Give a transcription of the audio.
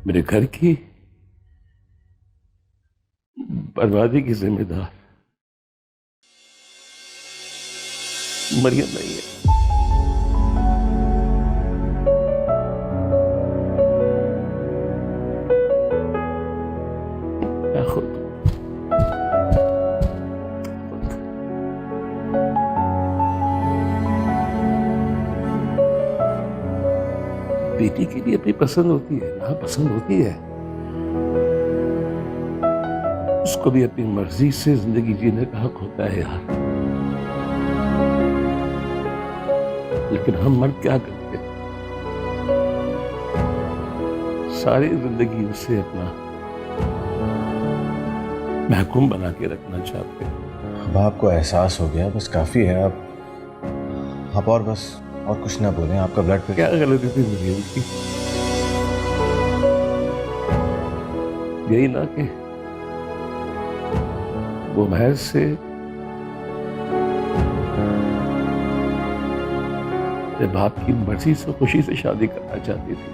मेरे घर की बर्बादी की जिम्मेदार मरियम नहीं है। मैं खुद बेटी के लिए अपनी पसंद होती है, ना पसंद होती है। उसको भी अपनी मर्जी से जिंदगी जीने का हक होता है यार। लेकिन हम मर्द क्या करते हैं, सारी जिंदगी उसे अपना महकूम बना के रखना चाहते हैं। अब आपको एहसास हो गया, बस काफी है। आप और बस और कुछ ना बोलें। आपका ब्लड प्रेशर क्या गलती थी मरियम की? यही ना कि वो महज से अपने बाप की मर्जी से खुशी से शादी करना चाहती थी।